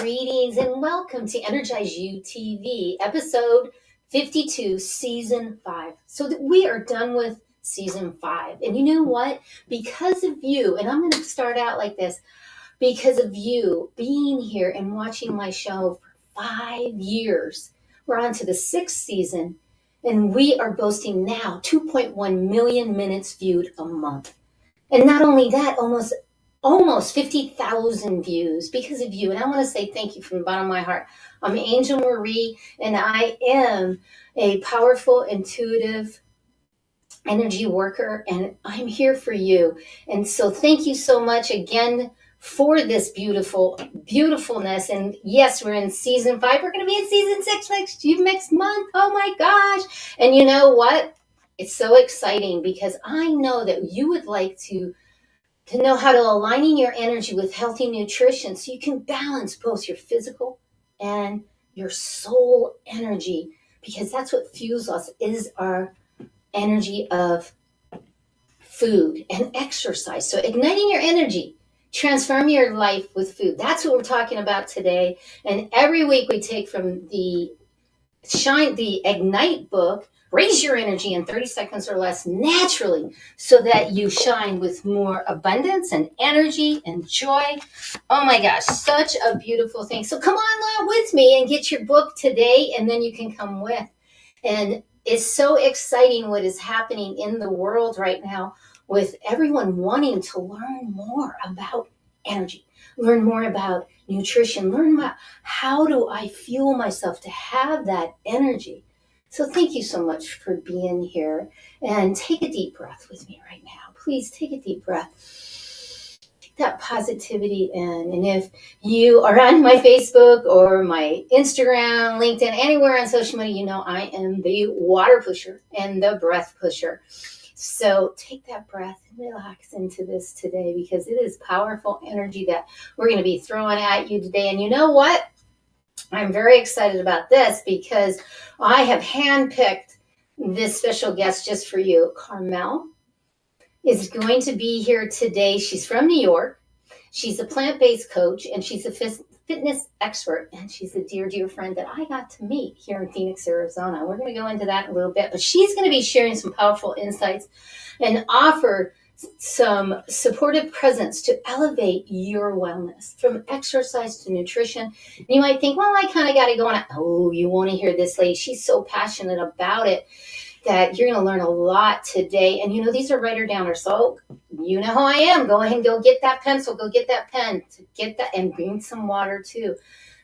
Greetings and welcome to EnergizeUTV, episode 52, season 5. So we are done with season 5. And you know what? Because of you, and I'm going to start out like this, because of you being here and watching my show for 5 years, we're on to the 6th season, and we are boasting now 2.1 million minutes viewed a month. And not only that, almost 50,000 views because of you. And I want to say thank you from the bottom of my heart. I'm Angel Marie, and I am a powerful, intuitive energy worker, and I'm here for you. And so thank you so much again for this beautifulness. And yes, we're in season 5. We're going to be in season 6 next month. Oh my gosh. And you know what? It's so exciting because I know that you would like to know how to align your energy with healthy nutrition so you can balance both your physical and your soul energy, because that's what fuels us, is our energy of food and exercise. So igniting your energy, transform your life with food. That's what we're talking about today. And every week we take from the Ignite book, raise your energy in 30 seconds or less naturally so that you shine with more abundance and energy and joy. Oh my gosh, such a beautiful thing. So come on with me and get your book today, and then you can come with. And it's so exciting what is happening in the world right now with everyone wanting to learn more about energy, learn more about nutrition, learn about how do I fuel myself to have that energy. So thank you so much for being here, and take a deep breath with me right now. Please take a deep breath. Take that positivity in. And if you are on my Facebook or my Instagram, LinkedIn, anywhere on social media, you know I am the water pusher and the breath pusher. So take that breath and relax into this today, because it is powerful energy that we're going to be throwing at you today. And you know what? I'm very excited about this because I have handpicked this special guest just for you. Carmelle is going to be here today. She's from New York. She's a plant-based coach, and she's a fitness expert, and she's a dear, dear friend that I got to meet here in Phoenix, Arizona. We're going to go into that in a little bit, but she's going to be sharing some powerful insights and offer some supportive presence to elevate your wellness, from exercise to nutrition. And you might think, well, I kind of got to go on. Oh, you want to hear this lady. She's so passionate about it that you're going to learn a lot today. And you know, these are writer-downers. So you know how I am. Go ahead and go get that pencil, go get that pen, to get that, and bring some water too.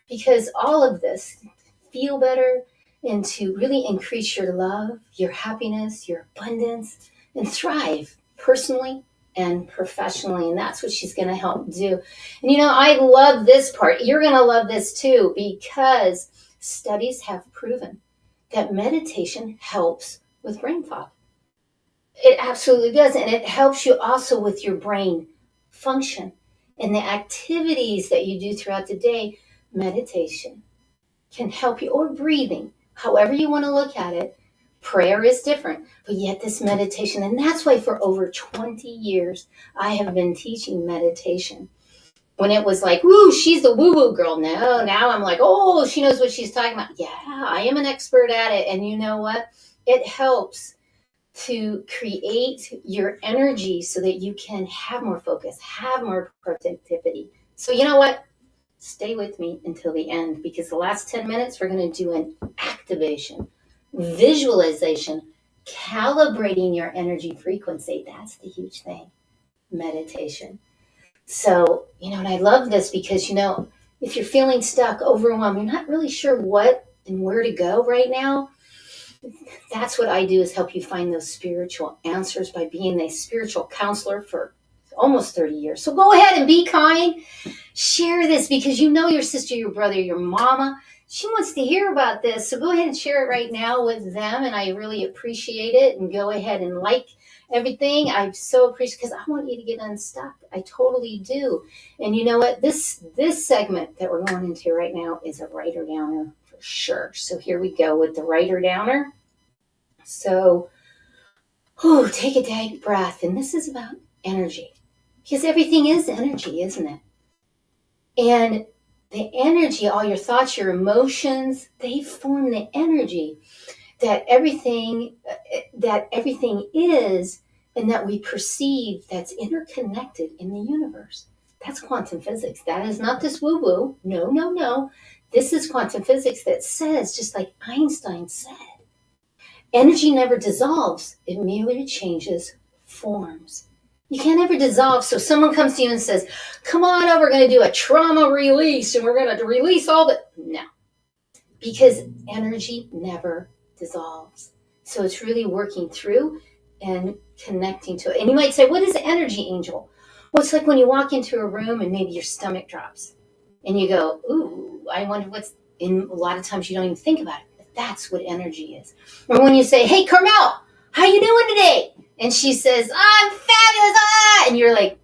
Because all of this, feel better and to really increase your love, your happiness, your abundance, and thrive personally and professionally. And that's what she's going to help do. And you know, I love this part. You're going to love this too, because studies have proven that meditation helps with brain fog. It absolutely does. And it helps you also with your brain function and the activities that you do throughout the day. Meditation can help you, or breathing, however you want to look at it. Prayer is different, but yet this meditation, and that's why for over 20 years, I have been teaching meditation. When it was like, woo, she's the woo-woo girl. No, now I'm like, oh, she knows what she's talking about. Yeah, I am an expert at it. And you know what? It helps to create your energy so that you can have more focus, have more productivity. So you know what? Stay with me until the end, because the last 10 minutes, we're going to do an activation, visualization, calibrating your energy frequency. That's the huge thing. Meditation. So, you know, and I love this because, you know, if you're feeling stuck, overwhelmed, you're not really sure what and where to go right now, that's what I do, is help you find those spiritual answers by being a spiritual counselor for almost 30 years. So go ahead and be kind. Share this, because you know your sister, your brother, your mama, she wants to hear about this. So go ahead and share it right now with them. And I really appreciate it. And go ahead and like everything. I so appreciate, because I want you to get unstuck. I totally do. And you know what? This segment that we're going into right now is a writer downer for sure. So here we go with the writer downer. So, take a deep breath. And this is about energy, because everything is energy, isn't it? And the energy, all your thoughts, your emotions, they form the energy that everything is, and that we perceive, that's interconnected in the universe. That's quantum physics. That is not this woo-woo. No, no, no. This is quantum physics that says, just like Einstein said, energy never dissolves. It merely changes forms. You can't ever dissolve. So someone comes to you and says, come on over, we're going to do a trauma release and we're going to release all the... No. Because energy never dissolves. So it's really working through and connecting to it. And you might say, what is an energy angel? Well, it's like when you walk into a room and maybe your stomach drops. And you go, ooh, I wonder what's... And a lot of times you don't even think about it. But that's what energy is. Or when you say, hey, Carmelle, how you doing today? And she says, I'm fabulous. Ah! And you're like,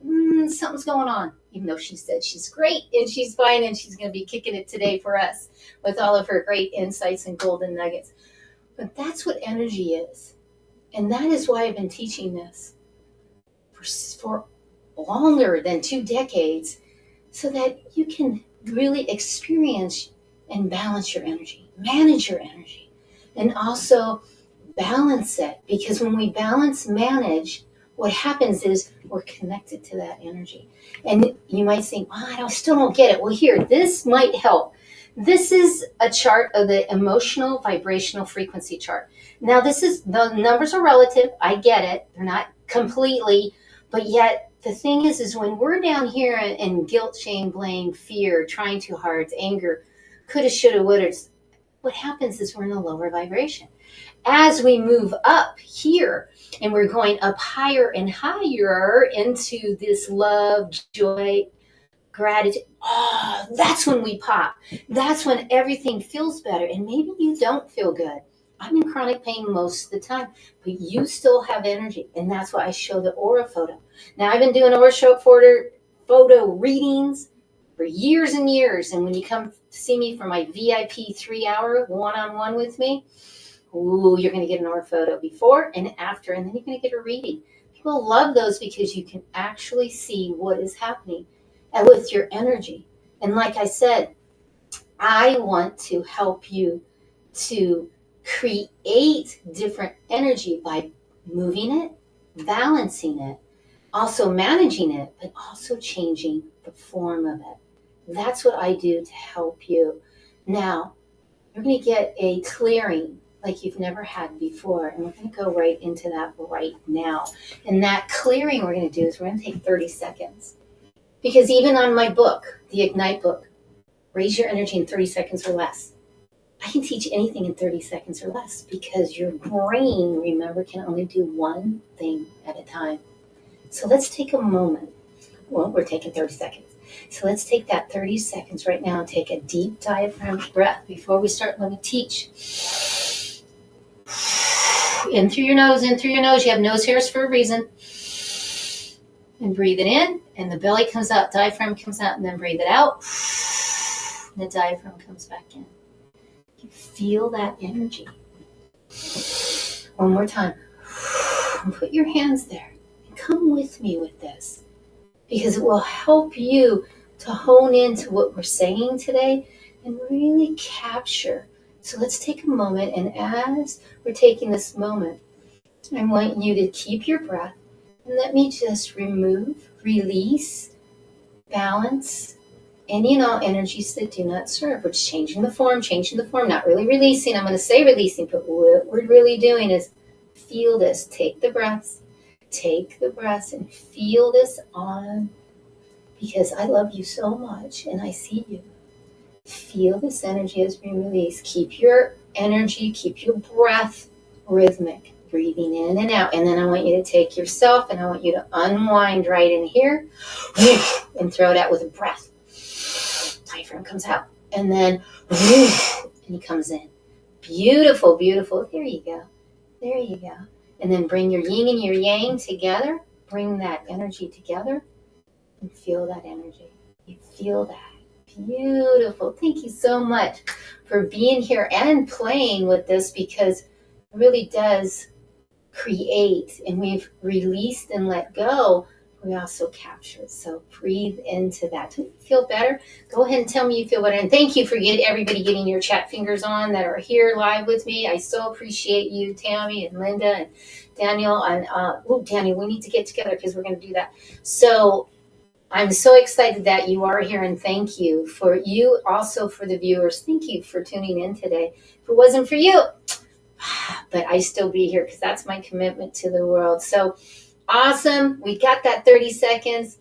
something's going on. Even though she said she's great and she's fine and she's going to be kicking it today for us with all of her great insights and golden nuggets. But that's what energy is. And that is why I've been teaching this for longer than 2 decades, so that you can really experience and balance your energy, manage your energy, and also balance it. Because when we balance, manage, what happens is we're connected to that energy. And you might think, I still don't get it. Well, here, this might help. This is a chart of the emotional vibrational frequency chart. Now, the numbers are relative. I get it. They're not completely, but yet the thing is when we're down here in guilt, shame, blame, fear, trying too hard, anger, coulda, shoulda, woulda, what happens is we're in a lower vibration. As we move up here and we're going up higher and higher into this love, joy, gratitude, that's when we pop. That's when everything feels better. And maybe you don't feel good. I'm in chronic pain most of the time, but you still have energy. And that's why I show the aura photo. Now, I've been doing aura photo readings for years and years. And when you come see me for my VIP 3-hour one-on-one with me, you're going to get an aura photo before and after, and then you're going to get a reading. People love those because you can actually see what is happening with your energy. And like I said, I want to help you to create different energy by moving it, balancing it, also managing it, but also changing the form of it. That's what I do to help you. Now, you're going to get a clearing like you've never had before, and we're going to go right into that right now. And that clearing we're going to do is we're going to take 30 seconds. Because even on my book, the Ignite book, Raise Your Energy in 30 Seconds or Less, I can teach anything in 30 seconds or less, because your brain, remember, can only do one thing at a time. So let's take a moment. Well, we're taking 30 seconds. So let's take that 30 seconds right now and take a deep diaphragmatic breath before we start going to teach. In through your nose, in through your nose. You have nose hairs for a reason. And breathe it in, and the belly comes out, diaphragm comes out, and then breathe it out. And the diaphragm comes back in. You feel that energy. One more time. And put your hands there. And come with me with this, because it will help you to hone into what we're saying today and really capture. So let's take a moment, and as we're taking this moment, I want you to keep your breath. And let me just remove, release, balance any and all energies that do not serve. We're just changing the form, not really releasing. I'm going to say releasing, but what we're really doing is feel this. Take the breaths, and feel this on, because I love you so much and I see you. Feel this energy as we release. Keep your energy, keep your breath rhythmic. Breathing in and out. And then I want you to take yourself and I want you to unwind right in here and throw it out with a breath. Diaphragm comes out. And then and he comes in. Beautiful, beautiful. There you go. There you go. And then bring your yin and your yang together. Bring that energy together and feel that energy. You feel that. Beautiful. Thank you so much for being here and playing with this, because it really does create, and we've released and let go we also capture it. So breathe into that. Do you feel better? Go ahead and tell me you feel better. And thank you for everybody getting your chat fingers on that are here live with me. I so appreciate you, Tammy and Linda and Daniel. And Daniel, we need to get together because we're going to do that. So I'm so excited that you are here, and thank you for you also for the viewers. Thank you for tuning in today. If it wasn't for you, but I still be here because that's my commitment to the world. So awesome. We got that 30 seconds.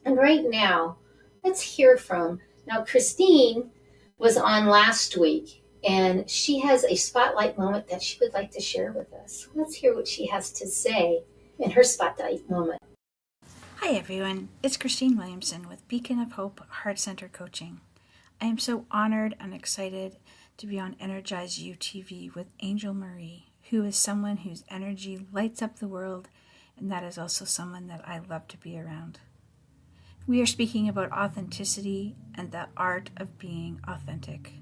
And right now, let's hear from. Now, Christine was on last week, and she has a spotlight moment that she would like to share with us. Let's hear what she has to say in her spotlight moment. Hi everyone, it's Christine Williamson with Beacon of Hope Heart Center Coaching. I am so honored and excited to be on EnergizeUTV with Angel Marie, who is someone whose energy lights up the world, and that is also someone that I love to be around. We are speaking about authenticity and the art of being authentic.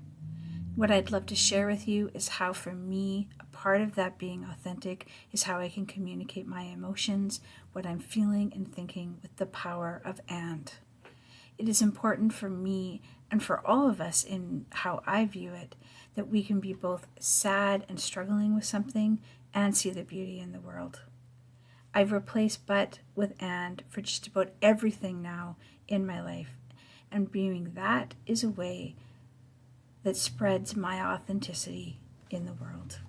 What I'd love to share with you is how, for me, a part of that being authentic is how I can communicate my emotions, what I'm feeling and thinking with the power of and. It is important for me and for all of us in how I view it that we can be both sad and struggling with something and see the beauty in the world. I've replaced but with and for just about everything now in my life, and viewing that is a way that spreads my authenticity in the world.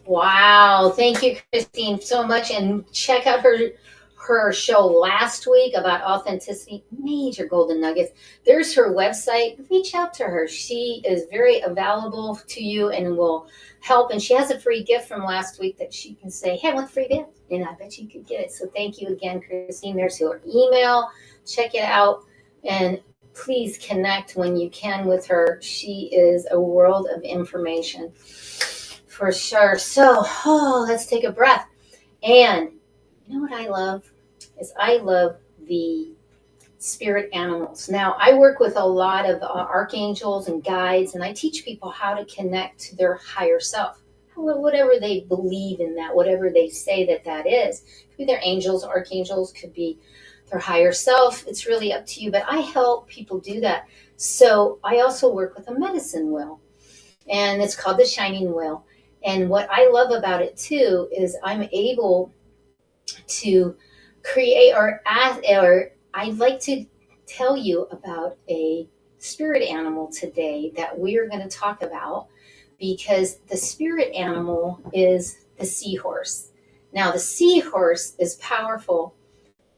Wow. Thank you, Christine, so much. And check out her show last week about authenticity, major golden nuggets. There's her website. Reach out to her. She is very available to you and will help. And she has a free gift from last week that she can say, hey, I want the free gift. And I bet you could get it. So thank you again, Christine. There's her email. Check it out. And please connect when you can with her. She is a world of information for sure. So let's take a breath. And you know what I love is I love the spirit animals. Now, I work with a lot of archangels and guides, and I teach people how to connect to their higher self, whatever they believe in that, whatever they say that is. Could be their angels, archangels, could be their higher self. It's really up to you, but I help people do that. So I also work with a medicine wheel, and it's called the Shining Wheel. And what I love about it too is I'm able to create or I'd like to tell you about a spirit animal today that we are going to talk about, because the spirit animal is the seahorse. Now, the seahorse is powerful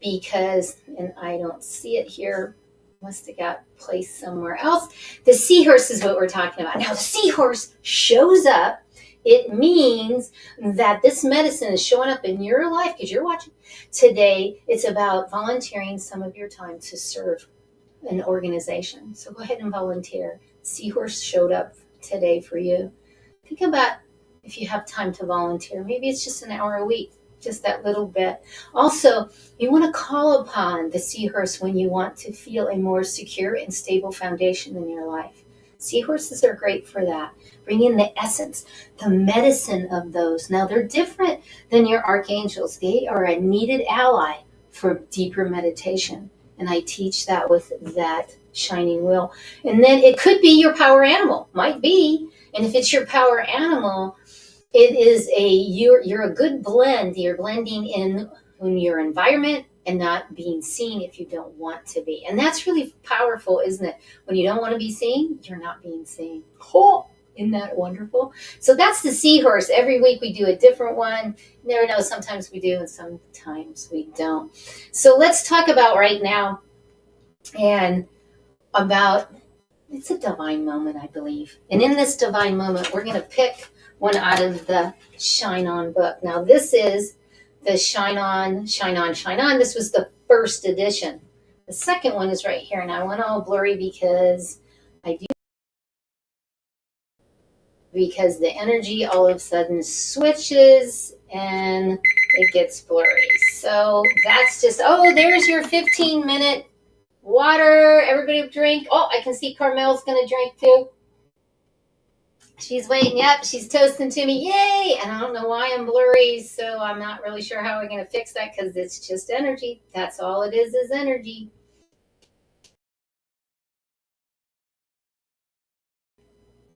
because, and I don't see it here, must have got placed somewhere else. The seahorse is what we're talking about. Now, the seahorse shows up. It means that this medicine is showing up in your life because you're watching. Today, it's about volunteering some of your time to serve an organization. So go ahead and volunteer. Seahorse showed up today for you. Think about if you have time to volunteer. Maybe it's just an hour a week, just that little bit. Also, you want to call upon the seahorse when you want to feel a more secure and stable foundation in your life. Seahorses are great for that. Bring in the essence, the medicine of those. Now, they're different than your archangels. They are a needed ally for deeper meditation. And I teach that with that shining wheel. And then it could be your power animal, might be. And if it's your power animal, it is you're a good blend. You're blending in your environment and not being seen if you don't want to be. And that's really powerful, isn't it? When you don't want to be seen, you're not being seen. Oh, isn't that wonderful? So that's the seahorse. Every week we do a different one. Never know, sometimes we do and sometimes we don't. So let's talk about right now and about, it's a divine moment, I believe. And in this divine moment, we're going to pick one out of the Shine On book. Now, this is the Shine On, Shine On, Shine On. This was the first edition. The second one is right here. And I went all blurry because the energy all of a sudden switches and it gets blurry. So that's just, there's your 15-minute water. Everybody drink. Oh, I can see Carmelle's going to drink too. She's waiting. Yep, she's toasting to me. Yay! And I don't know why I'm blurry, so I'm not really sure how we're going to fix that because it's just energy. That's all it is energy.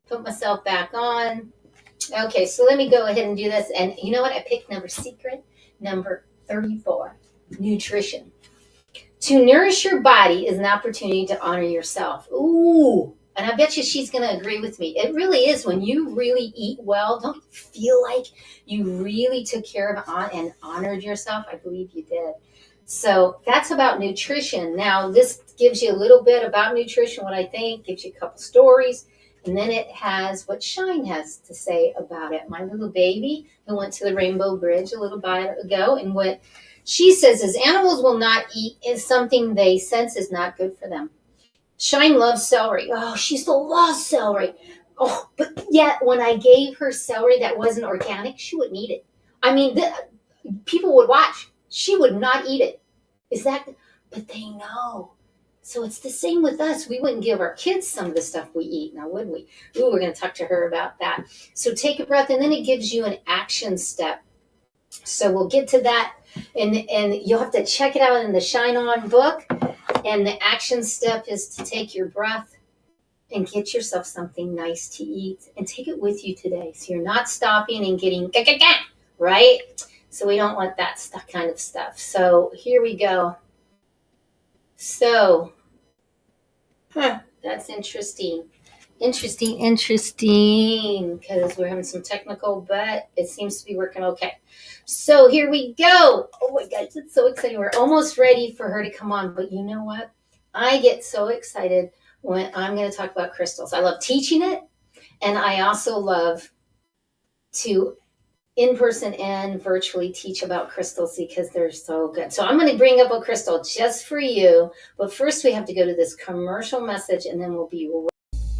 Put myself back on. Okay, so let me go ahead and do this. And you know what? I picked number 34, nutrition. To nourish your body is an opportunity to honor yourself. Ooh, and I bet you she's going to agree with me. It really is. When you really eat well, don't you feel like you really took care of and honored yourself? I believe you did. So that's about nutrition. Now, this gives you a little bit about nutrition, what I think, gives you a couple stories, and then it has what Shine has to say about it. My little baby who went to the Rainbow Bridge a little while ago, and what she says is animals will not eat is something they sense is not good for them. Shine loves celery. Oh, she still loves celery. Oh, but yet when I gave her celery that wasn't organic, she wouldn't eat it. I mean, people would watch. She would not eat it. Is that? But they know. So it's the same with us. We wouldn't give our kids some of the stuff we eat, now would we? Ooh, we're going to talk to her about that. So take a breath, and then it gives you an action step. So we'll get to that, and you'll have to check it out in the Shine On book. And the action step is to take your breath and get yourself something nice to eat and take it with you today. So you're not stopping and getting right? So we don't want that kind of stuff. So here we go. So, that's interesting. Interesting, because we're having some technical, but it seems to be working okay. So here we go. Oh my gosh, it's so exciting. We're almost ready for her to come on, but you know what? I get so excited when I'm going to talk about crystals. I love teaching it, and I also love to in person and virtually teach about crystals because they're so good. So I'm going to bring up a crystal just for you, but first we have to go to this commercial message, and then we'll be right.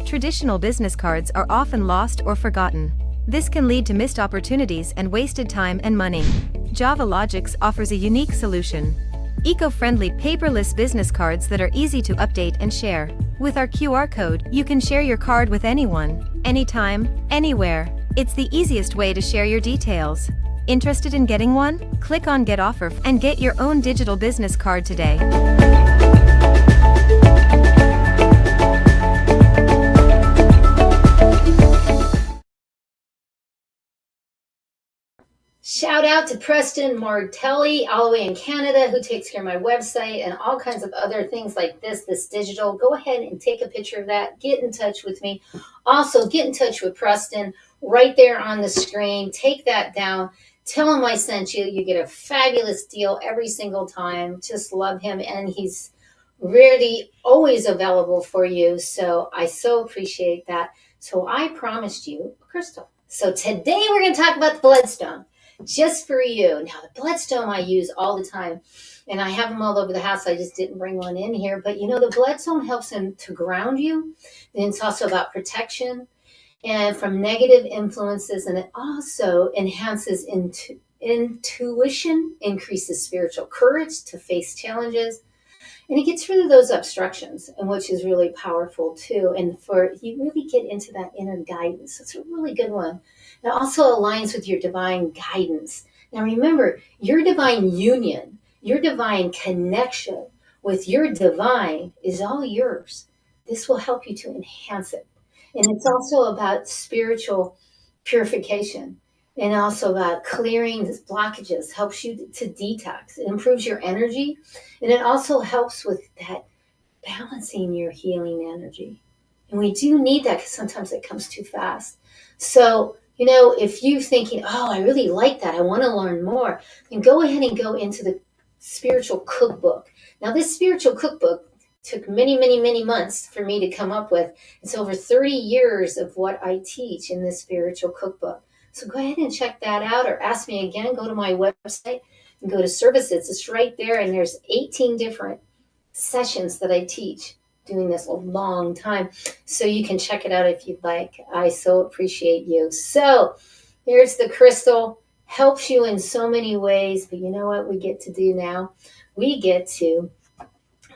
Traditional business cards are often lost or forgotten. This can lead to missed opportunities and wasted time and money. Java Logics offers a unique solution. Eco-friendly paperless business cards that are easy to update and share. With our QR code, you can share your card with anyone, anytime, anywhere. It's the easiest way to share your details. Interested in getting one? Click on Get Offer and get your own digital business card today. Shout out to Preston Martelli, all the way in Canada, who takes care of my website and all kinds of other things like this digital. Go ahead and take a picture of that. Get in touch with me. Also, get in touch with Preston right there on the screen. Take that down. Tell him I sent you. You get a fabulous deal every single time. Just love him, and he's really always available for you. So I so appreciate that. So I promised you a crystal. So today we're going to talk about the bloodstone. Just for you. Now, the bloodstone I use all the time, and I have them all over the house. I just didn't bring one in here. But, the bloodstone helps him to ground you. And it's also about protection and from negative influences. And it also enhances intuition, increases spiritual courage to face challenges. And it gets rid of those obstructions, and which is really powerful too. And you really get into that inner guidance. It's a really good one. It also aligns with your divine guidance. Now remember, your divine union, your divine connection with your divine is all yours. This will help you to enhance it. And it's also about spiritual purification, and also about clearing blockages, helps you to detox. It improves your energy, and it also helps with that balancing your healing energy. And we do need that because sometimes it comes too fast. So, if you're thinking, oh, I really like that, I want to learn more, then go ahead and go into the spiritual cookbook. Now, this spiritual cookbook took many, many, many months for me to come up with. It's over 30 years of what I teach in this spiritual cookbook. So go ahead and check that out, or ask me again. Go to my website and go to services. It's right there, and there's 18 different sessions that I teach, doing this a long time. So you can check it out if you'd like. I so appreciate you. So here's the crystal. Helps you in so many ways, but you know what we get to do now? We get to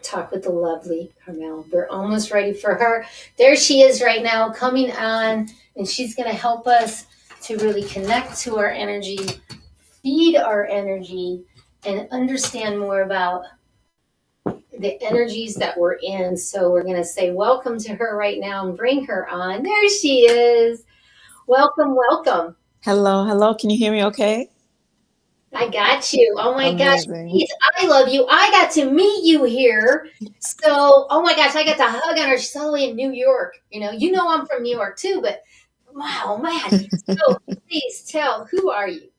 talk with the lovely Carmelle. We're almost ready for her. There she is right now, coming on. and she's going to help us to really connect to our energy, feed our energy, and understand more about the energies that we're in. So we're going to say welcome to her right now and bring her on. There she is. Welcome, welcome. Hello, hello. Can you hear me okay? I got you. Oh my gosh, Amazing. please, I love you. I got to meet you here. So, oh my gosh, I got to hug on her. She's all the way in New York. You know I'm from New York too, but wow, man. So please tell, who are you?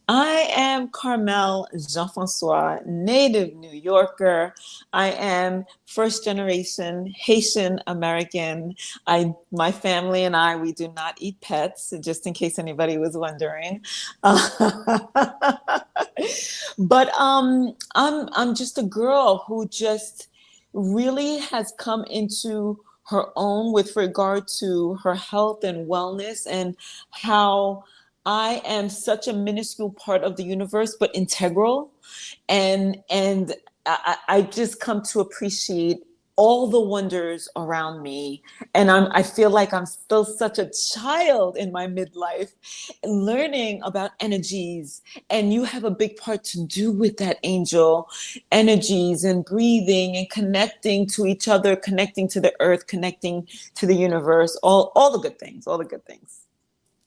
I am Carmelle Jean Francois, native New Yorker. I am first generation Haitian American. My family and I, we do not eat pets, just in case anybody was wondering. But I'm just a girl who just really has come into her own with regard to her health and wellness, and how I am such a minuscule part of the universe, but integral. And I just come to appreciate all the wonders around me. And I feel like I'm still such a child in my midlife, learning about energies. And you have a big part to do with that, Angel. Energies and breathing and connecting to each other, connecting to the earth, connecting to the universe, all the good things, all the good things.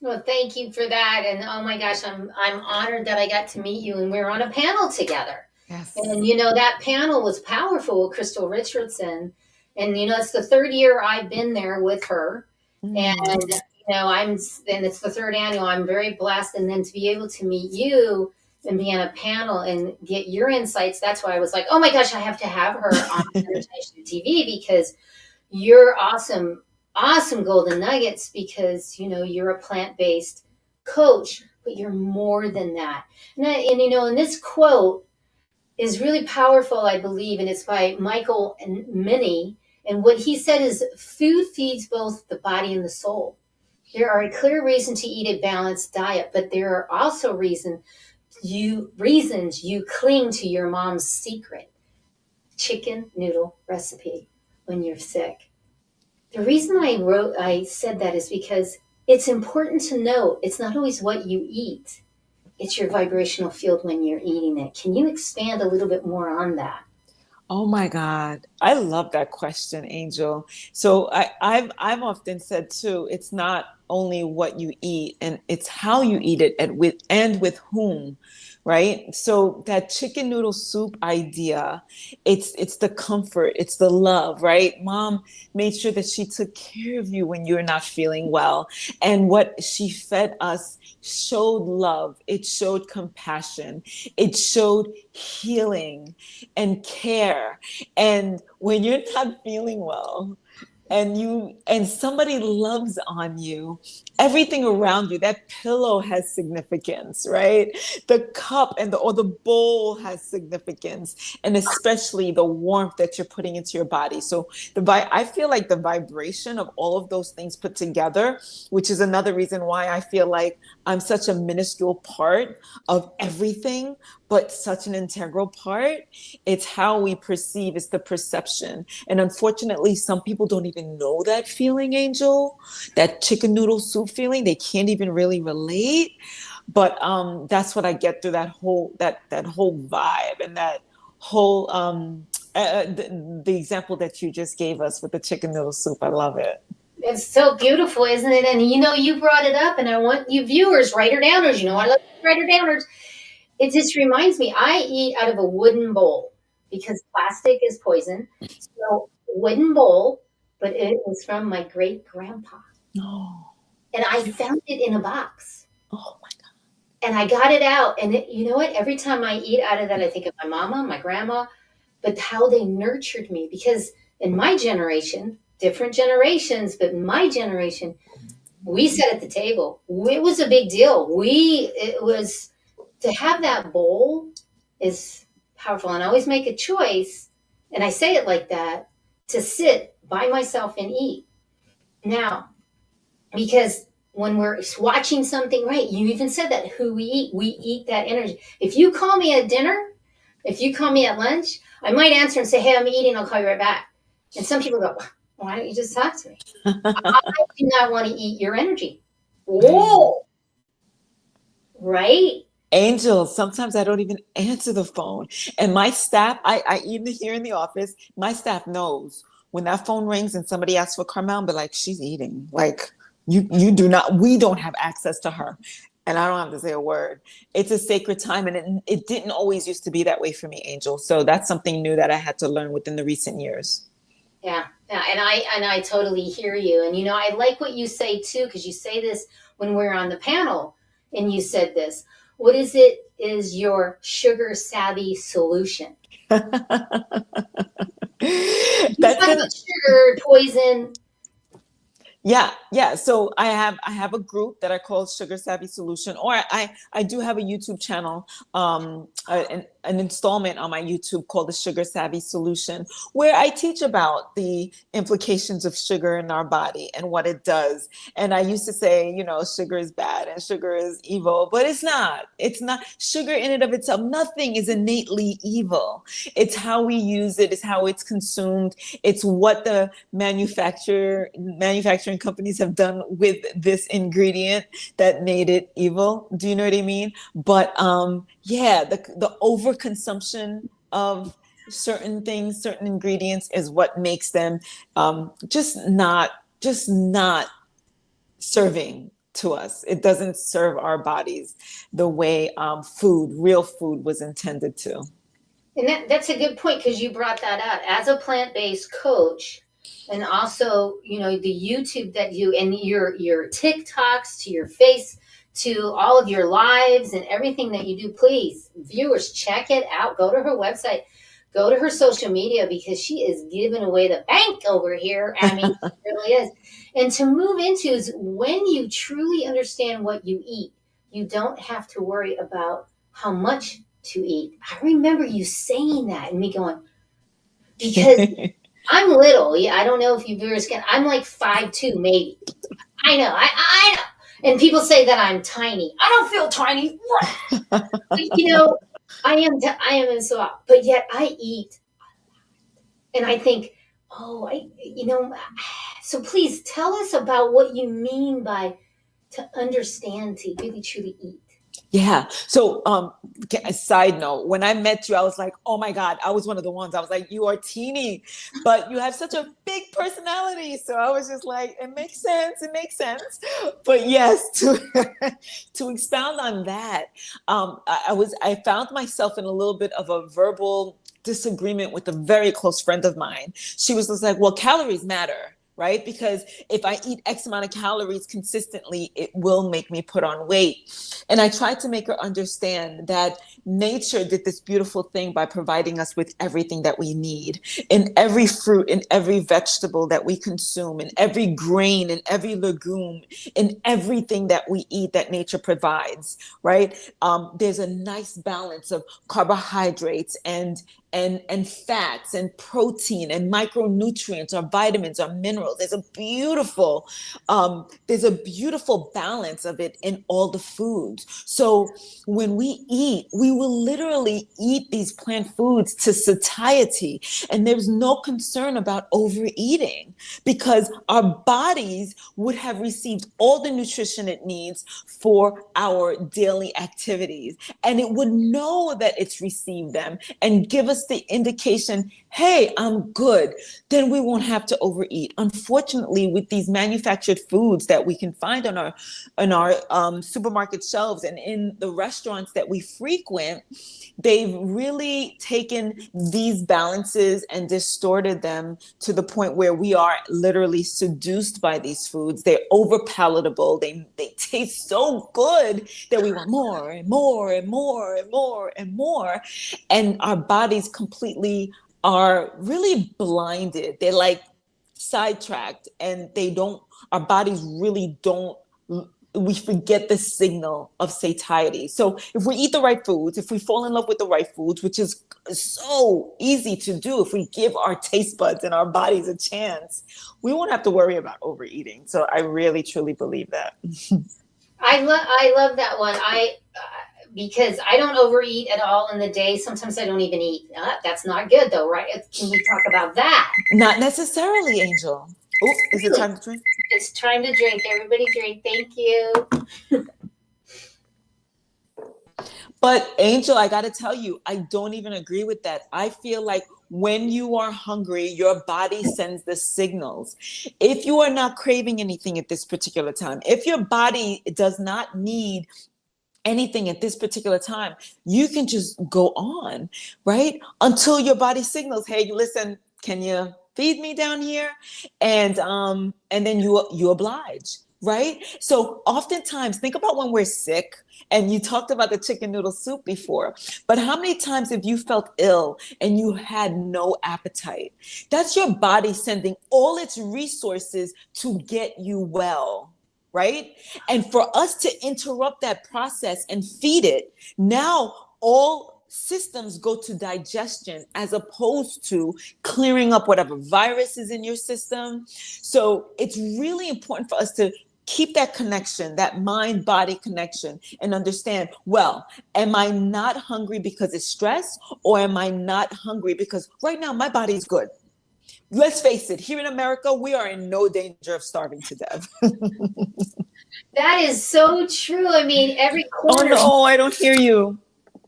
Well, thank you for that. And oh my gosh, I'm honored that I got to meet you and we're on a panel together. Yes. And that panel was powerful with Crystal Richardson. And it's the third year I've been there with her. And and it's the third annual. I'm very blessed. And then to be able to meet you and be on a panel and get your insights, that's why I was like, oh my gosh, I have to have her on EnergizeUTV, because you're awesome golden nuggets, because you're a plant-based coach, but you're more than that. And this quote is really powerful, I believe, and it's by Michael and Minnie. And what he said is, food feeds both the body and the soul. There are a clear reason to eat a balanced diet, but there are also reasons you cling to your mom's secret chicken noodle recipe when you're sick. The reason I said that is because it's important to note it's not always what you eat. It's your vibrational field when you're eating it. Can you expand a little bit more on that? Oh my God. I love that question, Angel. So I've often said too, it's not only what you eat, and it's how you eat it and with whom, right? So that chicken noodle soup idea, it's the comfort, it's the love, right? Mom made sure that she took care of you when you're not feeling well. And what she fed us showed love, it showed compassion, it showed healing and care. And when you're not feeling well, and somebody loves on you, everything around you, that pillow has significance, right? The cup or the bowl has significance, and especially the warmth that you're putting into your body. So I feel like the vibration of all of those things put together, which is another reason why I feel like I'm such a minuscule part of everything, but such an integral part. It's how we perceive, it's the perception. And unfortunately, some people don't even know that feeling, Angel, that chicken noodle soup feeling. They can't even really relate. But that's what I get through that whole vibe, and that whole the example that you just gave us with the chicken noodle soup. I love it. It's so beautiful, isn't it? And you brought it up, and I want you viewers, writer downers, I love writer downers. It just reminds me, I eat out of a wooden bowl because plastic is poison. So wooden bowl, but it was from my great grandpa. Oh. And I found it in a box. Oh my God. And I got it out. And you know what? Every time I eat out of that, I think of my mama, my grandma, but how they nurtured me. Because in my generation, different generations, but in my generation, we sat at the table. It was a big deal. To have that bowl is powerful. And I always make a choice, and I say it like that, to sit by myself and eat. Now, because when we're watching something, right, you even said that, who we eat that energy. If you call me at dinner, if you call me at lunch, I might answer and say, hey, I'm eating, I'll call you right back. And some people go, Why don't you just talk to me? I do not want to eat your energy. Whoa, right? Angel, sometimes I don't even answer the phone. And my staff, I even here in the office, my staff knows when that phone rings and somebody asks for Carmelle, but like, she's eating. Like, you do not, we don't have access to her. And I don't have to say a word. It's a sacred time. And it didn't always used to be that way for me, Angel. So that's something new that I had to learn within the recent years. Yeah, yeah, and I totally hear you. And I like what you say too, because you say this when we're on the panel, and you said this. What is your sugar savvy solution? You That's talk the about sugar poison. Yeah. So I have a group that I call Sugar Savvy Solution, or I do have a YouTube channel, an installment on my YouTube called the Sugar Savvy Solution, where I teach about the implications of sugar in our body and what it does. And I used to say, sugar is bad and sugar is evil, but it's not. It's not. Sugar in and of itself, nothing is innately evil. It's how we use it, it's how it's consumed, it's what the manufacturing companies have done with this ingredient that made it evil. Do you know what I mean? But the overconsumption of certain things, certain ingredients is what makes them just not serving to us. It doesn't serve our bodies the way real food was intended to. And that's a good point, because you brought that up. As a plant-based coach, and also, the YouTube that you, and your TikToks, to your face, to all of your lives and everything that you do, please, viewers, check it out. Go to her website, go to her social media, because she is giving away the bank over here. I mean, she really is. And to move into is when you truly understand what you eat, you don't have to worry about how much to eat. I remember you saying that and me going, because I'm little. Yeah, I don't know if you viewers can. I'm like 5'2", maybe. I know. I know. And people say that I'm tiny. I don't feel tiny. But, I am so. But yet I eat, and I think, So please tell us about what you mean by to understand, to really truly eat. Yeah. So, a side note, when I met you, I was like, oh my God, I was one of the ones. I was like, you are teeny, but you have such a big personality. So I was just like, it makes sense. It makes sense. But yes, to expound on that, I found myself in a little bit of a verbal disagreement with a very close friend of mine. She was just like, well, calories matter. Right? Because if I eat X amount of calories consistently, it will make me put on weight. And I tried to make her understand that nature did this beautiful thing by providing us with everything that we need. In every fruit, in every vegetable that we consume, in every grain, in every legume, in everything that we eat that nature provides, right? There's a nice balance of carbohydrates and fats and protein and micronutrients or vitamins or minerals. There's a beautiful balance of it in all the foods. So when we eat, we will literally eat these plant foods to satiety. And there's no concern about overeating, because our bodies would have received all the nutrition it needs for our daily activities. And it would know that it's received them and give us the indication, hey, I'm good. Then we won't have to overeat. Unfortunately, with these manufactured foods that we can find on our supermarket shelves and in the restaurants that we frequent, they've really taken these balances and distorted them to the point where we are literally seduced by these foods. They're over palatable. They taste so good that we want more and more and more and more and more. And our bodies completely are really blinded. They're like sidetracked, and our bodies really don't, we forget the signal of satiety. So if we eat the right foods, if we fall in love with the right foods, which is so easy to do, if we give our taste buds and our bodies a chance, we won't have to worry about overeating. So I really, truly believe that. I love that one. because I don't overeat at all in the day. Sometimes I don't even eat. That's not good though, right? Can we talk about that? Not necessarily, Angel. Oh, is it Really? time to drink? It's time to drink. Everybody drink. Thank you. But Angel, I got to tell you, I don't even agree with that. I feel like when you are hungry, your body sends the signals. If you are not craving anything at this particular time, if your body does not need anything at this particular time, you can just go on, right? Until your body signals, hey, listen, can you feed me down here? And then you oblige, right? So oftentimes, think about when we're sick, and you talked about the chicken noodle soup before, but how many times have you felt ill and you had no appetite? That's your body sending all its resources to get you well, right? And for us to interrupt that process and feed it, now all systems go to digestion as opposed to clearing up whatever virus is in your system. So it's really important for us to keep that connection, that mind-body connection, and understand, well, am I not hungry because it's stress, or am I not hungry because right now my body's good? Let's face it, here in America, we are in no danger of starving to death. That is so true. I mean, every Oh corner. no, I don't hear you.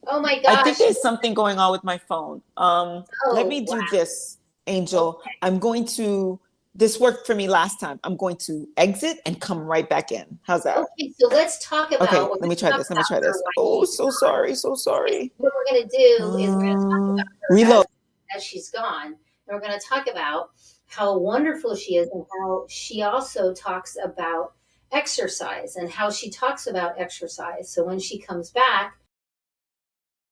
Oh my I think gosh. there's something going on with my phone. Let me do this, Angel. Okay. This worked for me last time. I'm going to exit and come right back in. How's that? Okay, so let's talk about. Okay, let me try this. her Oh, while so sorry, so sorry. what we're going to do is we're going to talk about her Reload. as she's gone. And we're going to talk about how wonderful she is and how she also talks about exercise and how she talks about exercise. So when she comes back,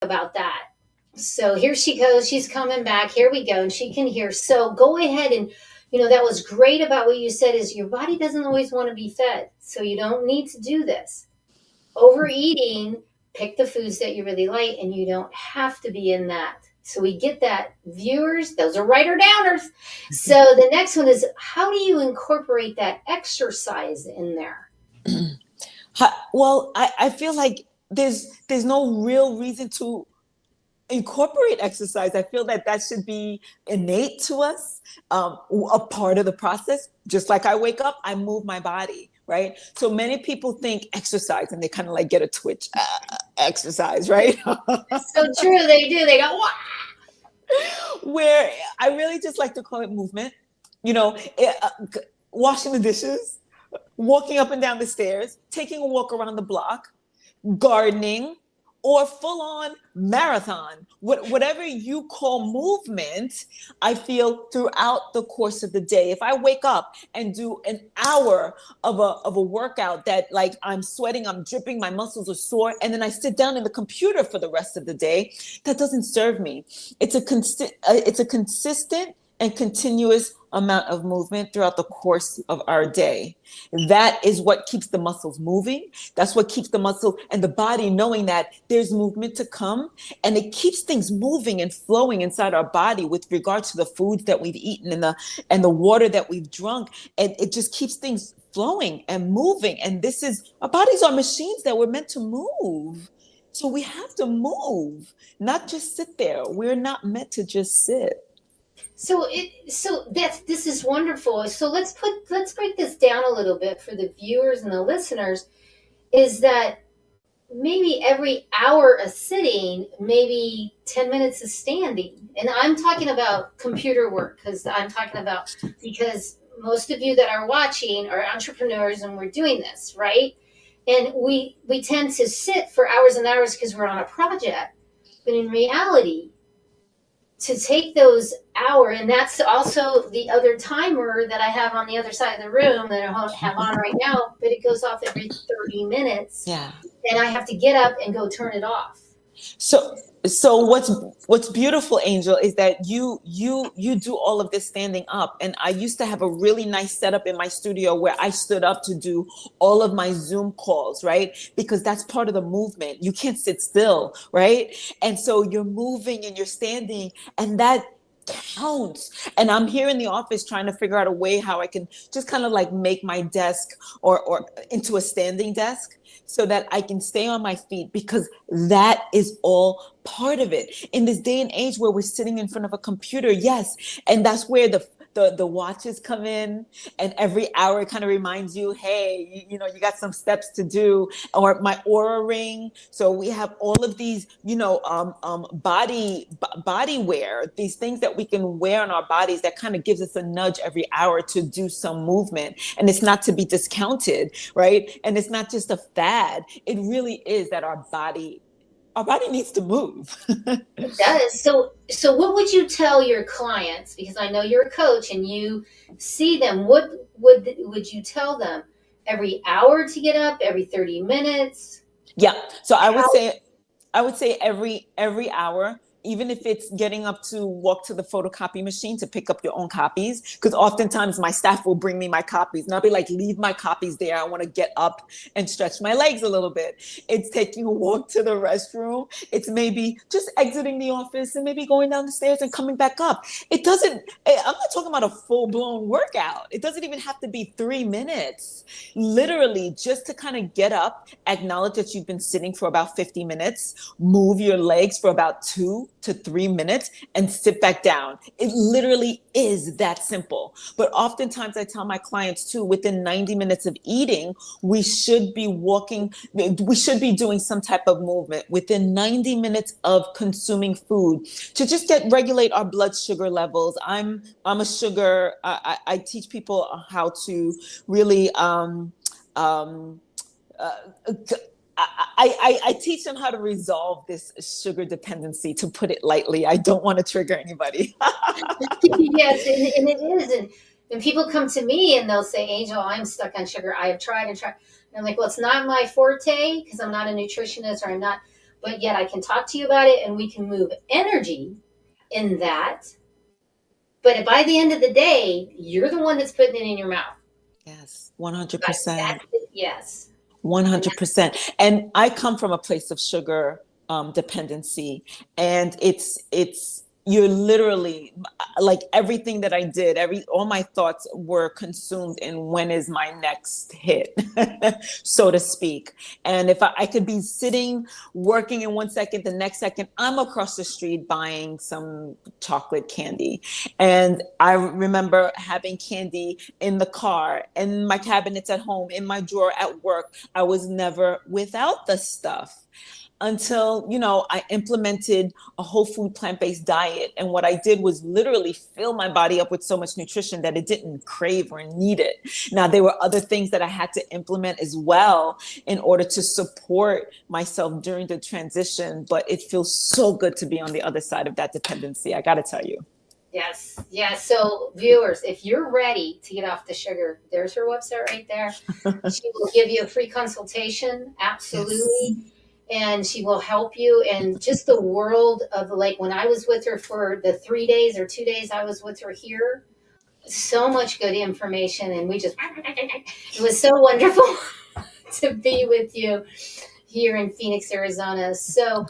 about that. So here she goes. She's coming back. Here we go. And she can hear. So go ahead and, that was great about what you said is your body doesn't always want to be fed. So you don't need to do this. Overeating, pick the foods that you really like, and you don't have to be in that. So we get that. Viewers, those are writer downers. So the next one is, how do you incorporate that exercise in there? Well, I feel like there's no real reason to incorporate exercise. I feel that should be innate to us, a part of the process. Just like I wake up, I move my body, right? So many people think exercise and they kind of like get a twitch, exercise, right? So true, they do. They go, wow. Where I really just like to call it movement, washing the dishes, walking up and down the stairs, taking a walk around the block, gardening, or full-on marathon, whatever you call movement. I feel throughout the course of the day, if I wake up and do an hour of a workout that, like, I'm sweating, I'm dripping, my muscles are sore, and then I sit down in the computer for the rest of the day, that doesn't serve me. It's a consistent and continuous amount of movement throughout the course of our day. That is what keeps the muscles moving. That's what keeps the muscle and the body knowing that there's movement to come. And it keeps things moving and flowing inside our body with regard to the foods that we've eaten and the water that we've drunk. And it just keeps things flowing and moving. And our bodies are machines that were meant to move. So we have to move, not just sit there. We're not meant to just sit. So this is wonderful. So let's break this down a little bit for the viewers and the listeners, is that maybe every hour of sitting, maybe 10 minutes of standing. And I'm talking about computer work because most of you that are watching are entrepreneurs and we're doing this, right? And we tend to sit for hours and hours because we're on a project. But in reality, to take those hour, and that's also the other timer that I have on the other side of the room that I have on right now, but it goes off every 30 minutes. Yeah. And I have to get up and go turn it off. So what's beautiful, Angel, is that you do all of this standing up. And I used to have a really nice setup in my studio where I stood up to do all of my Zoom calls, right? Because that's part of the movement. You can't sit still, right? And so you're moving and you're standing, and that counts. And I'm here in the office trying to figure out a way how I can just kind of like make my desk or into a standing desk so that I can stay on my feet, because that is all part of it. In this day and age where we're sitting in front of a computer, yes, and that's where the watches come in, and every hour it kind of reminds you, hey, you know, you got some steps to do, or my Aura ring. So we have all of these, you know, body wear, these things that we can wear on our bodies that kind of gives us a nudge every hour to do some movement. And it's not to be discounted, right? And it's not just a fad. It really is that our body needs to move. It does. So what would you tell your clients? Because I know you're a coach and you see them. What would you tell them? Every hour to get up? Every 30 minutes? Yeah. So How? I would say every hour, even if it's getting up to walk to the photocopy machine to pick up your own copies, because oftentimes my staff will bring me my copies and I'll be like, leave my copies there. I want to get up and stretch my legs a little bit. It's taking a walk to the restroom. It's maybe just exiting the office and maybe going down the stairs and coming back up. I'm not talking about a full-blown workout. It doesn't even have to be 3 minutes. Literally just to kind of get up, acknowledge that you've been sitting for about 50 minutes, move your legs for about 2 to 3 minutes and sit back down. It literally is that simple. But oftentimes I tell my clients too, within 90 minutes of eating, we should be doing some type of movement within 90 minutes of consuming food to just regulate our blood sugar levels. I'm a sugar, I teach people how to really, I teach them how to resolve this sugar dependency, to put it lightly. I don't want to trigger anybody. Yes, and it is. And people come to me and they'll say, Angel, I'm stuck on sugar. I have tried and tried. And I'm like, well, it's not my forte because I'm not a nutritionist, or I'm not, but yet I can talk to you about it and we can move energy in that. But by the end of the day, you're the one that's putting it in your mouth. Yes, 100%. Yes. 100%. And I come from a place of sugar dependency, and you're literally like, everything that I did, all my thoughts were consumed in when is my next hit, so to speak. And if I could be sitting, working in 1 second, the next second, I'm across the street buying some chocolate candy. And I remember having candy in the car, in my cabinets at home, in my drawer at work. I was never without the stuff, until, you know, I implemented a whole food plant-based diet. And what I did was literally fill my body up with so much nutrition that it didn't crave or need it. Now, there were other things that I had to implement as well in order to support myself during the transition. But it feels so good to be on the other side of that dependency, I got to tell you. Yes. So viewers, if you're ready to get off the sugar, there's her website right there. She will give you a free consultation. Absolutely. Yes. And she will help you. And just the world of, like, when I was with her for the 3 days or 2 days I was with her here, so much good information. And it was so wonderful to be with you here in Phoenix, Arizona. So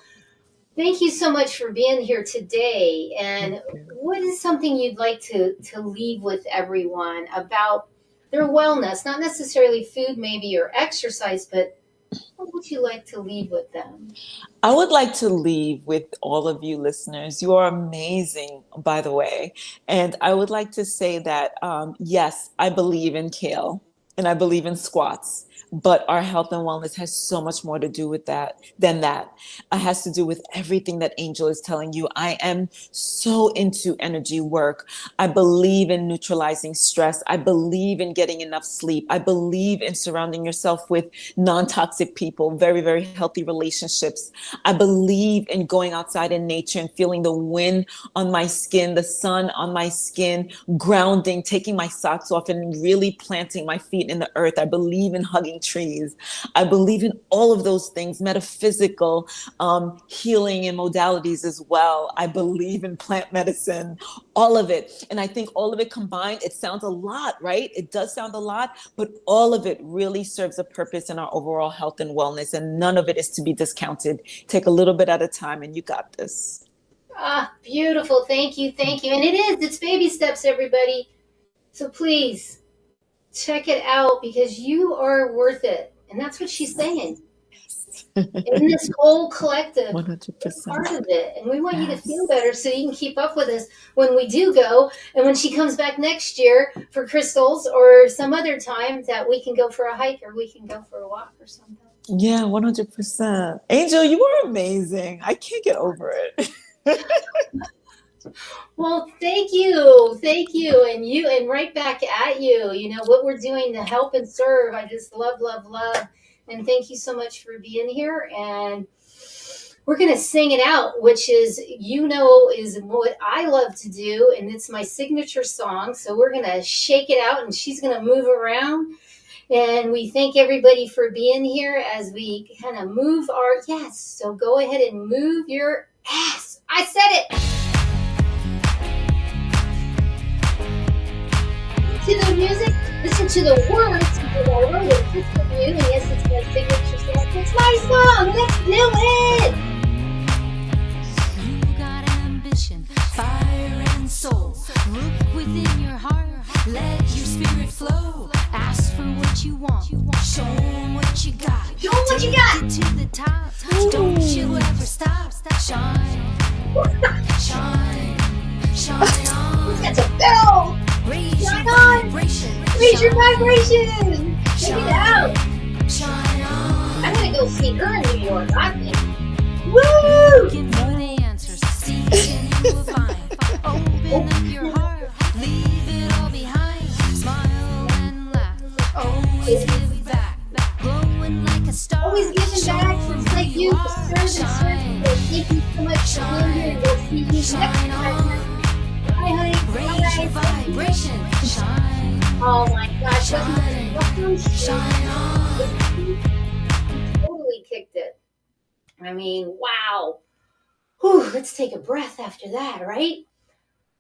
thank you so much for being here today. And what is something you'd like to leave with everyone about their wellness? Not necessarily food maybe or exercise, but what would you like to leave with them? I would like to leave with all of you listeners. You are amazing, by the way. And I would like to say that, yes, I believe in kale and I believe in squats. But our health and wellness has so much more to do with that than that. It has to do with everything that Angel is telling you. I am so into energy work. I believe in neutralizing stress. I believe in getting enough sleep. I believe in surrounding yourself with non-toxic people, very, very healthy relationships. I believe in going outside in nature and feeling the wind on my skin, the sun on my skin, grounding, taking my socks off and really planting my feet in the earth. I believe in hugging trees. I believe in all of those things, metaphysical healing and modalities as well. I believe in plant medicine, all of it. And I think all of it combined, it sounds a lot, right? It does sound a lot, but all of it really serves a purpose in our overall health and wellness. And none of it is to be discounted. Take a little bit at a time and you got this. Ah, beautiful. Thank you. Thank you. And it's baby steps, everybody. So please check it out because you are worth it. And that's what she's saying. In this whole collective, you're 100%. part of it. And we want you to Yes. feel better so you can keep up with us when we do go. And when she comes back next year for crystals or some other time that we can go for a hike or we can go for a walk or something. Yeah, 100%. Angel, you are amazing. I can't get over it. Well, thank you. Thank you. And right back at you. You know, what we're doing to help and serve. I just love, love, love. And thank you so much for being here. And we're going to sing it out, which is, is what I love to do. And it's my signature song. So we're going to shake it out and she's going to move around. And we thank everybody for being here as we kind of move our, yes. So go ahead and move your ass. I said it. To the music, listen to the words because I wrote it just for you. And yes, it's my signature song. It's my song. Let's do it. You got ambition, fire and soul. Look within your heart, let your spirit flow. Ask for what you want, show 'em what you got. Show 'em what you got. Take it to the top. Don't you ever stop. Shine, shine, shine on. That's a bell. Raise Shine your on. vibration. Raise your vibration. Check it out. Shine on. I'm gonna go see her in New York. I think. Looking for the answers, see and you will find. Open up your heart, leave it all behind. Smile and laugh, always give back. Glowing like a star. Always giving back. It's like you serve and serve. Thank you so much for being here. We'll see you next time. Bye, honey. Raise your Bye. vibration, shine, Oh my gosh. shine on. Totally kicked it. I mean, wow. Whew, let's take a breath after that, right?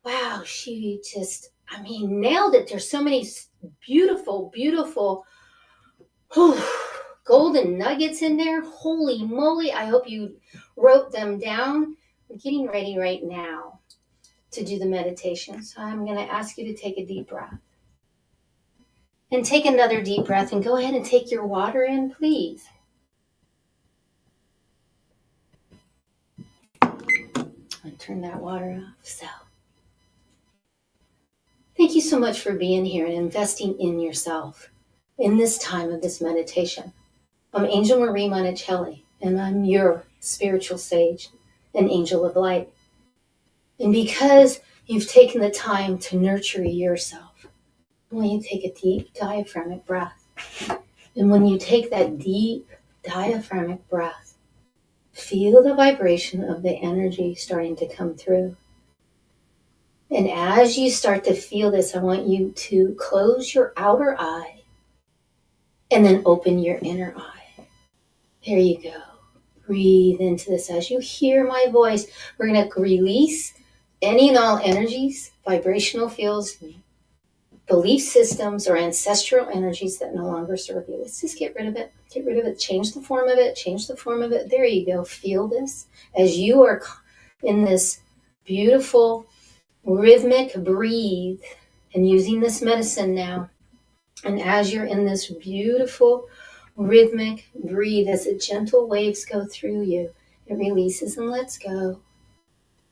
Wow, she just, nailed it. There's so many beautiful, beautiful golden nuggets in there. Holy moly. I hope you wrote them down. I'm getting ready right now to do the meditation. So I'm going to ask you to take a deep breath. And take another deep breath and go ahead and take your water in, please. And turn that water off. So, thank you so much for being here and investing in yourself in this time of this meditation. I'm Angel Marie Monticelli, and I'm your spiritual sage, an angel of light. And because you've taken the time to nurture yourself, I want you to take a deep diaphragmatic breath. And when you take that deep diaphragmatic breath, feel the vibration of the energy starting to come through. And as you start to feel this, I want you to close your outer eye and then open your inner eye. There you go. Breathe into this. As you hear my voice, we're going to release any and all energies, vibrational fields, belief systems, or ancestral energies that no longer serve you. Let's just get rid of it. Get rid of it. Change the form of it. Change the form of it. There you go. Feel this as you are in this beautiful rhythmic breathe and using this medicine now. And as you're in this beautiful rhythmic breathe, as the gentle waves go through you, it releases and lets go,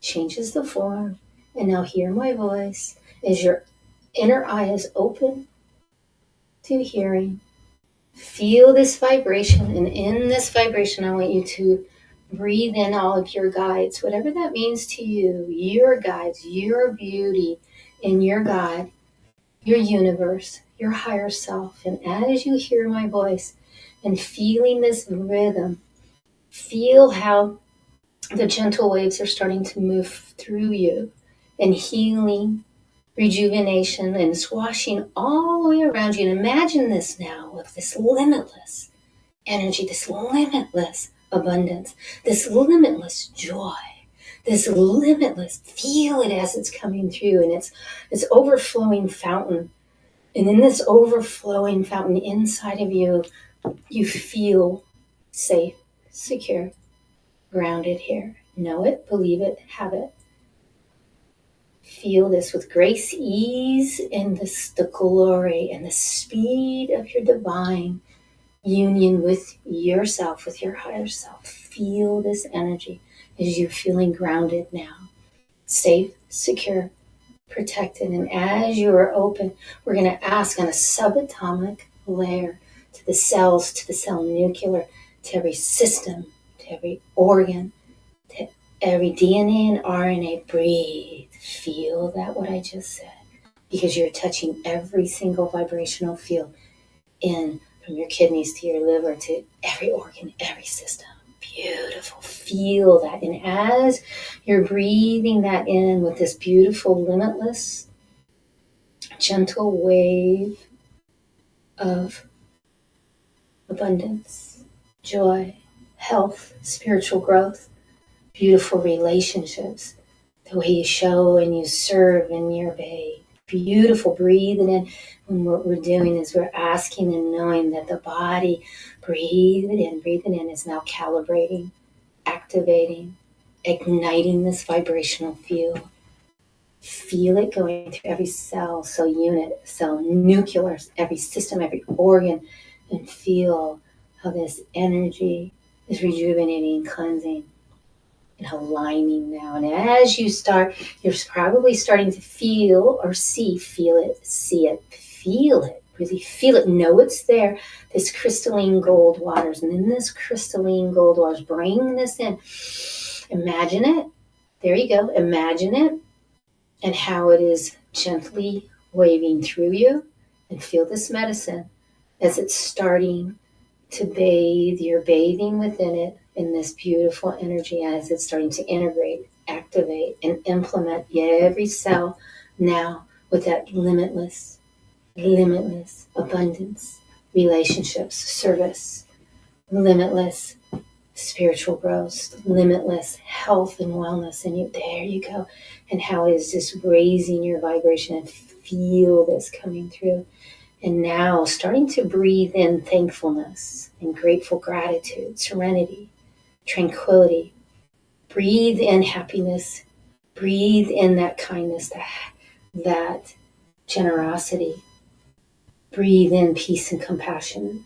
changes the form. And now hear my voice as your inner eye is open to hearing. Feel this vibration, and in this vibration, I want you to breathe in all of your guides, whatever that means to you, your guides, your beauty, and your God, your universe, your higher self. And as you hear my voice and feeling this rhythm, feel how the gentle waves are starting to move through you and healing, rejuvenation, and it's washing all the way around you. And imagine this now with this limitless energy, this limitless abundance, this limitless joy, this limitless, feel it as it's coming through, and it's overflowing fountain. And in this overflowing fountain inside of you, you feel safe, secure, grounded here. Know it, believe it, have it. Feel this with grace, ease, and the glory and the speed of your divine union with yourself, with your higher self. Feel this energy as you're feeling grounded now, safe, secure, protected. And as you are open, we're going to ask on a subatomic layer to the cells, to the cell nuclear, to every system, to every organ, to every DNA and RNA. Breathe. Feel that what I just said. Because you're touching every single vibrational field in from your kidneys to your liver to every organ, every system. Beautiful. Feel that. And as you're breathing that in with this beautiful, limitless, gentle wave of abundance, joy, health, spiritual growth, beautiful relationships, the way you show and you serve in your bay. Beautiful. Breathe it in. And what we're doing is we're asking and knowing that the body, breathe it in, is now calibrating, activating, igniting this vibrational field. Feel it going through every cell, cell unit, cell nuclear, every system, every organ, and feel how this energy is rejuvenating, cleansing, and aligning now. And as you start, you're probably starting to feel or feel it, see it, feel it, really feel it, know it's there, this crystalline gold waters. And in this crystalline gold waters, bring this in. Imagine it. There you go. Imagine it and how it is gently waving through you. And feel this medicine as it's starting to bathe. You're bathing within it in this beautiful energy as it's starting to integrate, activate, and implement every cell now with that limitless abundance, relationships, service, limitless spiritual growth, limitless health and wellness. And there you go. And how it is just raising your vibration, and feel this coming through. And now starting to breathe in thankfulness and grateful gratitude, serenity, tranquility. Breathe in happiness. Breathe in that kindness, that generosity. Breathe in peace and compassion.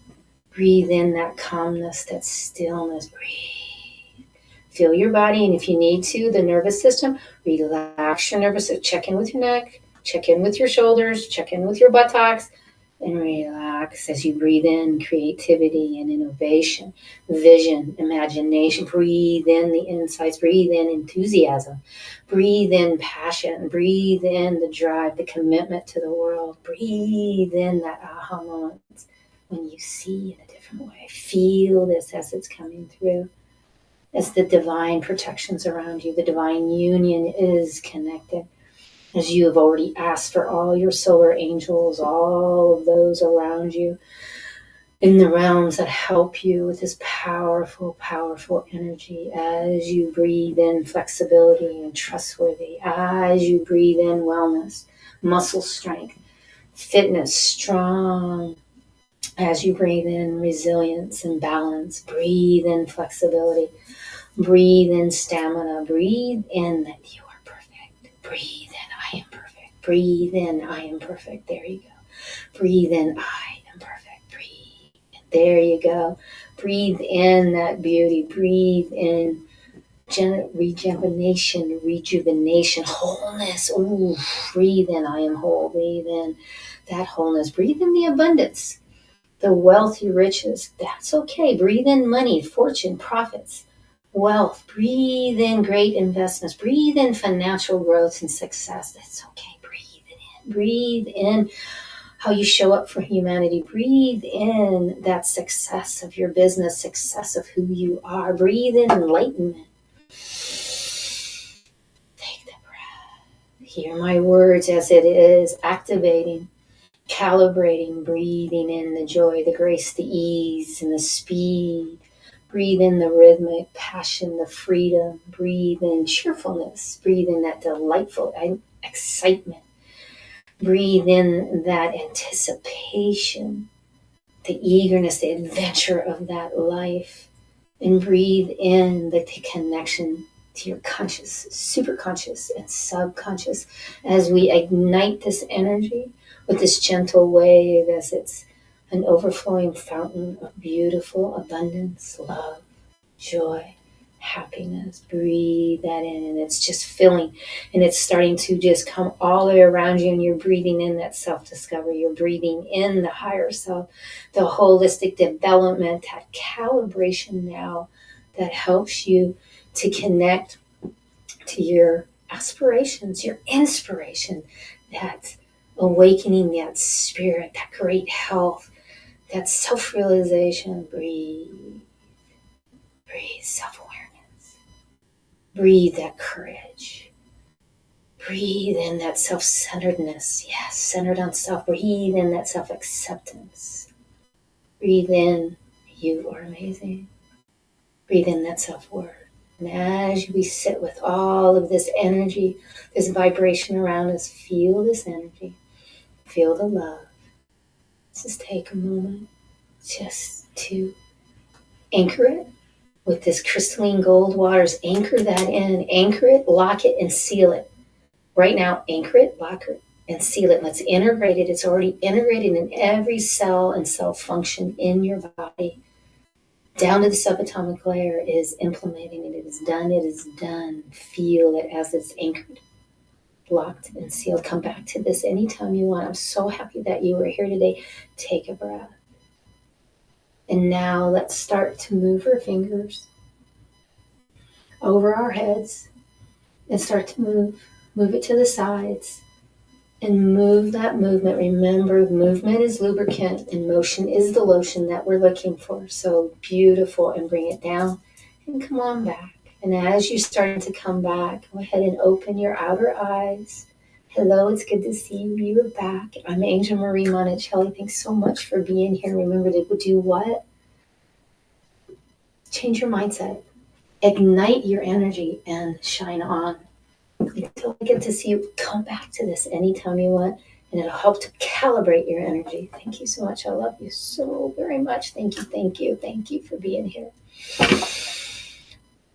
Breathe in that calmness, that stillness. Breathe. Feel your body, and if you need to, the nervous system, relax your nervous system. Check in with your neck, check in with your shoulders, check in with your buttocks, and relax as you breathe in creativity and innovation, vision, imagination. Breathe in the insights, breathe in enthusiasm, breathe in passion, breathe in the drive, the commitment to the world. Breathe in that aha moments when you see in a different way. Feel this as it's coming through, as the divine protections around you, the divine union is connected. As you have already asked for all your solar angels, all of those around you in the realms that help you with this powerful, powerful energy. As you breathe in flexibility and trustworthy, as you breathe in wellness, muscle strength, fitness, strong. As you breathe in resilience and balance, breathe in flexibility, breathe in stamina, breathe in that you are perfect. Breathe in, I am perfect. Breathe in, I am perfect. There you go. Breathe in, I am perfect. Breathe. There you go. Breathe in that beauty. Breathe in rejuvenation, wholeness. Ooh, breathe in, I am whole. Breathe in that wholeness. Breathe in the abundance, the wealthy riches. That's okay. Breathe in money, fortune, profits, wealth. Breathe in great investments. Breathe in financial growth and success. That's okay. Breathe it in. Breathe in how you show up for humanity. Breathe in that success of your business, success of who you are. Breathe in enlightenment. Take the breath. Hear my words as it is activating, calibrating, breathing in the joy, the grace, the ease, and the speed. Breathe in the rhythmic passion, the freedom. Breathe in cheerfulness. Breathe in that delightful excitement. Breathe in that anticipation, the eagerness, the adventure of that life. And breathe in the connection to your conscious, super conscious, and subconscious as we ignite this energy with this gentle wave as it's an overflowing fountain of beautiful abundance, love, joy, happiness. Breathe that in, and it's just filling, and it's starting to just come all the way around you, and you're breathing in that self-discovery. You're breathing in the higher self, the holistic development, that calibration now that helps you to connect to your aspirations, your inspiration, that awakening, that spirit, that great health, that self-realization. Breathe, breathe self-awareness. Breathe that courage. Breathe in that self-centeredness. Yes, centered on self. Breathe in that self-acceptance. Breathe in, you are amazing. Breathe in that self-worth. And as we sit with all of this energy, this vibration around us, feel this energy. Feel the love. Just take a moment just to anchor it with this crystalline gold waters. Anchor that in. Anchor it, lock it, and seal it. Right now, anchor it, lock it, and seal it. Let's integrate it. It's already integrated in every cell and cell function in your body. Down to the subatomic layer. It is implementing it. It is done. It is done. Feel it as it's anchored, locked, and sealed. Come back to this anytime you want. I'm so happy that you were here today. Take a breath. And now let's start to move our fingers over our heads and start to move it to the sides and move that movement. Remember, movement is lubricant and motion is the lotion that we're looking for. So beautiful. And bring it down and come on back. And as you're starting to come back, go ahead and open your outer eyes. Hello, it's good to see you. You're back. I'm Angel Marie Monticelli. Thanks so much for being here. Remember to do what? Change your mindset. Ignite your energy and shine on. Until I get to see you, come back to this anytime you want, and it'll help to calibrate your energy. Thank you so much. I love you so very much. Thank you, thank you, thank you for being here.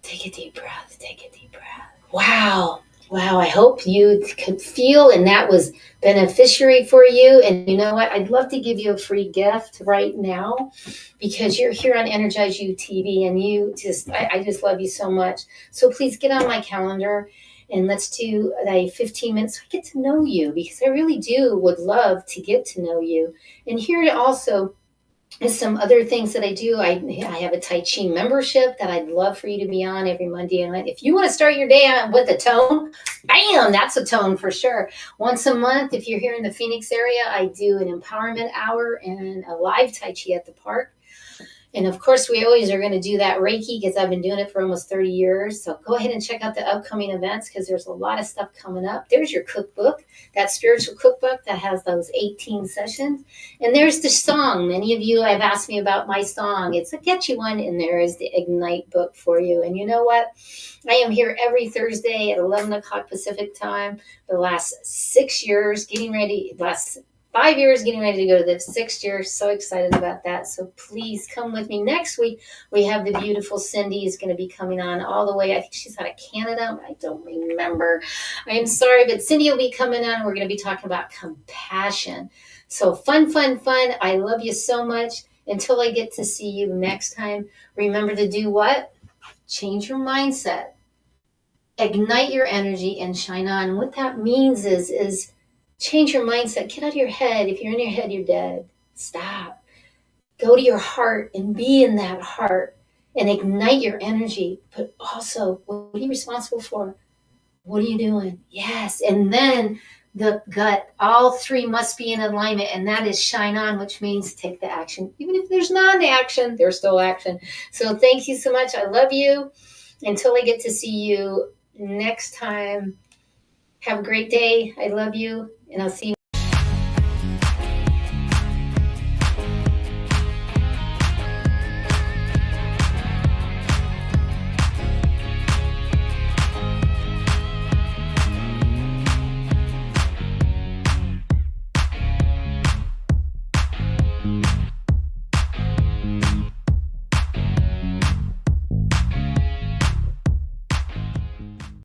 Take a deep breath. Take a deep breath. Wow. Wow. I hope you could feel and that was beneficiary for you. And you know what? I'd love to give you a free gift right now because you're here on Energize UTV and I just love you so much. So please get on my calendar and let's do a 15 minutes. So I get to know you because I really would love to get to know you. And here also is some other things that I do. I have a Tai Chi membership that I'd love for you to be on every Monday night. If you want to start your day out with a tone, bam, that's a tone for sure. Once a month, if you're here in the Phoenix area, I do an empowerment hour and a live Tai Chi at the park. And of course, we always are going to do that Reiki because I've been doing it for almost 30 years. So go ahead and check out the upcoming events because there's a lot of stuff coming up. There's your cookbook, that spiritual cookbook that has those 18 sessions. And there's the song. Many of you have asked me about my song. It's a catchy one. And there is the Ignite book for you. And you know what? I am here every Thursday at 11 o'clock Pacific time. The last 6 years, last 5 years getting ready to go to the 6th year. So excited about that. So please come with me. Next week, we have the beautiful Cindy is going to be coming on all the way. I think she's out of Canada. I don't remember. I am sorry, but Cindy will be coming on. We're going to be talking about compassion. So fun, fun, fun. I love you so much. Until I get to see you next time, remember to do what? Change your mindset. Ignite your energy and shine on. And what that means is change your mindset. Get out of your head. If you're in your head, you're dead. Stop. Go to your heart and be in that heart and ignite your energy. But also, what are you responsible for? What are you doing? Yes. And then the gut. All three must be in alignment. And that is shine on, which means take the action. Even if there's non-action, there's still action. So thank you so much. I love you. Until I get to see you next time. Have a great day. I love you. And I'll see you.